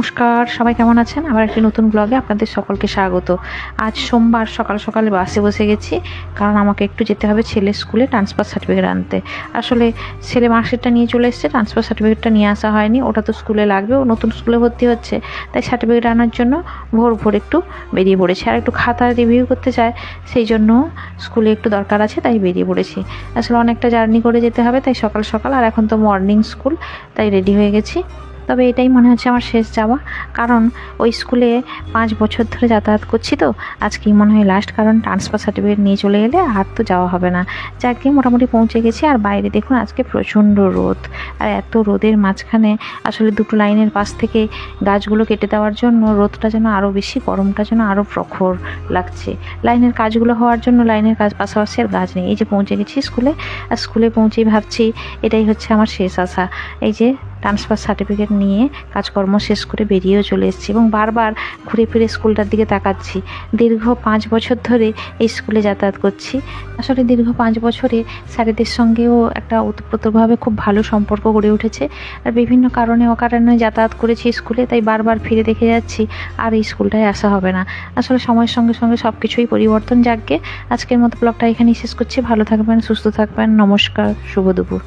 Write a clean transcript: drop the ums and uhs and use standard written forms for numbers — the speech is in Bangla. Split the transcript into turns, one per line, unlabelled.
নমস্কার, সবাই কেমন আছেন? আমার একটি নতুন ব্লগে আপনাদের সকলকে স্বাগত। আজ সোমবার সকাল সকালে বাসে বসে গেছি, কারণ আমাকে একটু যেতে হবে ছেলের স্কুলে ট্রান্সফার সার্টিফিকেট আনতে। আসলে ছেলে মার্কশিটটা নিয়ে চলে এসেছে, ট্রান্সফার সার্টিফিকেটটা নিয়ে আসা হয়নি। ওটা তো স্কুলে লাগবে, ও নতুন স্কুলে ভর্তি হচ্ছে, তাই সার্টিফিকেট আনার জন্য ভোর ভোর একটু বেরিয়ে পড়েছে। আর একটু খাতা রিভিউ করতে চায়, সেই জন্য স্কুলে একটু দরকার আছে, তাই বেরিয়ে পড়েছি। আসলে অনেকটা জার্নি করে যেতে হবে, তাই সকাল সকাল, আর এখন তো মর্নিং স্কুল, তাই রেডি হয়ে গেছি। তবে এটাই মনে হচ্ছে আমার শেষ যাওয়া, কারণ ওই স্কুলে 5 বছর ধরে যাতায়াত করছি, তো আজকেই মনে হয় লাস্ট। কারণ ট্রান্সফার সার্টিফিকেট নিয়ে চলে এলে আর তো যাওয়া হবে না। যাকে মোটামুটি পৌঁছে গেছি। আর বাইরে দেখুন, আজকে প্রচণ্ড রোদ, আর এত রোদের মাঝখানে আসলে দুটো লাইনের পাশ থেকে গাছগুলো কেটে দেওয়ার জন্য রোদটা যেন আরও বেশি, গরমটা যেন আরও প্রখর লাগছে। লাইনের কাজগুলো হওয়ার জন্য লাইনের কাজ পাশাপাশি আর গাছ নেই। এই যে পৌঁছে গেছি স্কুলে, আর স্কুলে পৌঁছেই ভাবছি এটাই হচ্ছে আমার শেষ আশা। এই যে ট্রান্সফার সার্টিফিকেট নিয়ে কাজকর্ম শেষ করে বেরিয়েও চলে এসেছি, এবং বারবার ঘুরে ফিরে স্কুলটার দিকে তাকাচ্ছি। দীর্ঘ 5 বছর ধরে এই স্কুলে যাতায়াত করছি। আসলে দীর্ঘ 5 বছরে স্যারেদের সঙ্গেও একটা ওতপ্রোতভাবে খুব ভালো সম্পর্ক গড়ে উঠেছে। আর বিভিন্ন কারণে অকারণে যাতায়াত করেছি স্কুলে, তাই বারবার ফিরে দেখে যাচ্ছি আর এই স্কুলটায় আসা হবে না। আসলে সময়ের সঙ্গে সঙ্গে সব কিছুই পরিবর্তন। যাকগে, আজকের মতো ব্লগটা এখানেই শেষ করছি। ভালো থাকবেন, সুস্থ থাকবেন। নমস্কার, শুভ দুপুর।